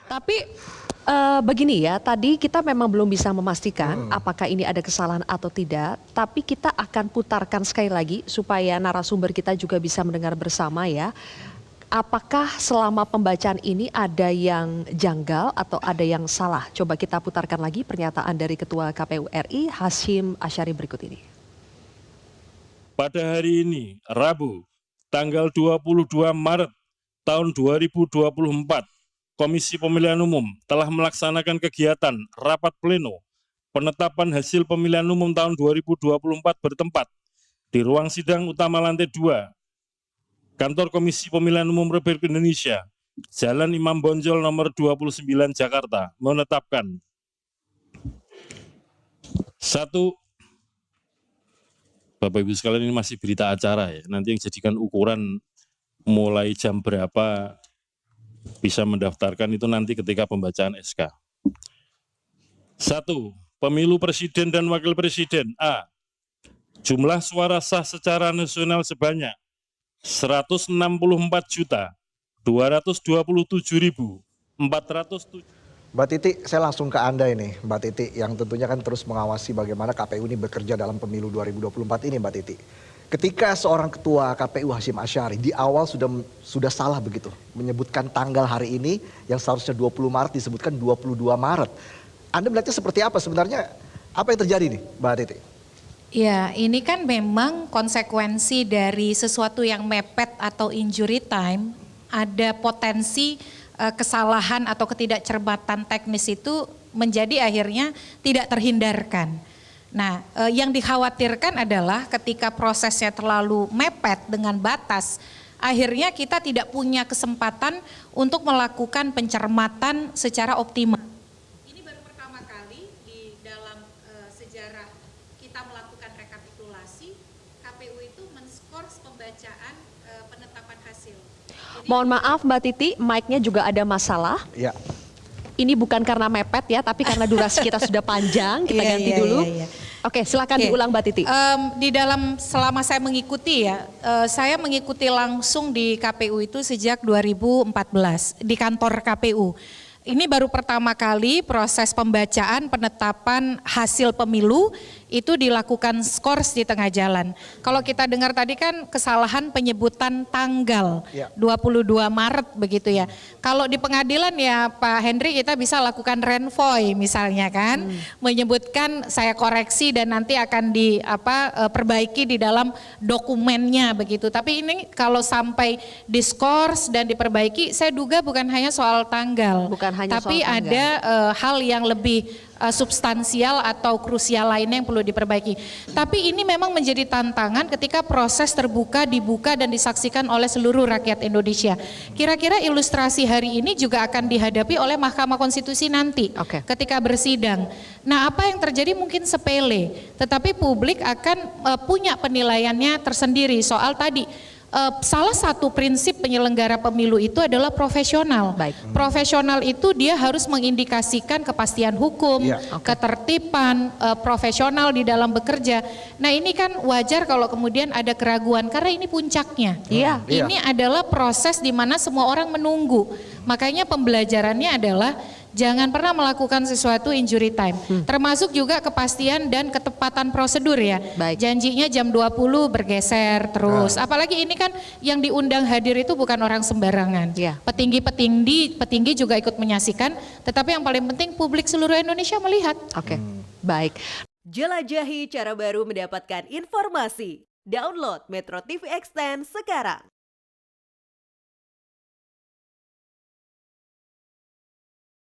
Tapi begini ya, tadi kita memang belum bisa memastikan apakah ini ada kesalahan atau tidak, tapi kita akan putarkan sekali lagi supaya narasumber kita juga bisa mendengar bersama ya. Apakah selama pembacaan ini ada yang janggal atau ada yang salah? Coba kita putarkan lagi pernyataan dari Ketua KPU RI Hasyim Asyari berikut ini. Pada hari ini, Rabu, tanggal 22 Maret tahun 2024, Komisi Pemilihan Umum telah melaksanakan kegiatan rapat pleno penetapan hasil pemilihan umum tahun 2024 bertempat di ruang sidang utama lantai 2, Kantor Komisi Pemilihan Umum Republik Indonesia, Jalan Imam Bonjol nomor 29 Jakarta, menetapkan 1. Bapak Ibu sekalian, ini masih berita acara ya, nanti yang jadikan ukuran mulai jam berapa bisa mendaftarkan itu nanti ketika pembacaan SK. 1. Pemilu Presiden dan Wakil Presiden. A. Jumlah suara sah secara nasional sebanyak 164.227.407. Mbak Titi, saya langsung ke Anda ini, Mbak Titi, yang tentunya kan terus mengawasi bagaimana KPU ini bekerja dalam pemilu 2024 ini, Mbak Titi. Ketika seorang ketua KPU Hasyim Asyari di awal sudah salah begitu, menyebutkan tanggal hari ini yang seharusnya 20 Maret disebutkan 22 Maret. Anda melihatnya seperti apa sebenarnya? Apa yang terjadi nih, Mbak Titi? Ya, ini kan memang konsekuensi dari sesuatu yang mepet atau injury time, ada potensi kesalahan atau ketidakcermatan teknis itu menjadi akhirnya tidak terhindarkan. Nah, yang dikhawatirkan adalah ketika prosesnya terlalu mepet dengan batas, akhirnya kita tidak punya kesempatan untuk melakukan pencermatan secara optimal. Ini baru pertama kali di dalam sejarah kita melakukan rekapitulasi, KPU itu men-skors pembacaan penetapan hasil. Jadi, Mohon maaf Mbak Titi, mic-nya juga ada masalah. Ya. Ini bukan karena mepet ya, tapi karena durasi kita sudah panjang, kita ganti dulu. Oke, silakan diulang Mbak Titi. Di dalam selama saya mengikuti ya, saya mengikuti langsung di KPU itu sejak 2014 di kantor KPU. Ini baru pertama kali proses pembacaan penetapan hasil pemilu itu dilakukan skors di tengah jalan. Kalau kita dengar tadi kan kesalahan penyebutan tanggal 22 Maret begitu ya. Kalau di pengadilan ya Pak Henry kita bisa lakukan renvoy misalnya kan, menyebutkan saya koreksi dan nanti akan diperbaiki di dalam dokumennya begitu. Tapi ini kalau sampai diskors dan diperbaiki, saya duga bukan hanya soal tanggal. Bukan hanya tapi soal tanggal. ada hal yang lebih substansial atau krusial lainnya yang perlu diperbaiki. Tapi ini memang menjadi tantangan ketika proses terbuka, dibuka dan disaksikan oleh seluruh rakyat Indonesia. Kira-kira ilustrasi hari ini juga akan dihadapi oleh Mahkamah Konstitusi nanti ketika bersidang. Nah, apa yang terjadi mungkin sepele, tetapi publik akan punya penilaiannya tersendiri soal tadi. Salah satu prinsip penyelenggara pemilu itu adalah profesional. Profesional itu dia harus mengindikasikan kepastian hukum, ketertiban, profesional di dalam bekerja. Nah, ini kan wajar kalau kemudian ada keraguan karena ini puncaknya. Ini adalah proses di mana semua orang menunggu. Makanya pembelajarannya adalah jangan pernah melakukan sesuatu injury time. Termasuk juga kepastian dan ketepatan prosedur ya. Janjinya jam 20 bergeser terus. Apalagi ini kan yang diundang hadir itu bukan orang sembarangan. Petinggi juga ikut menyaksikan. Tetapi yang paling penting publik seluruh Indonesia melihat. Baik. Jelajahi cara baru mendapatkan informasi. Download Metro TV Extend sekarang.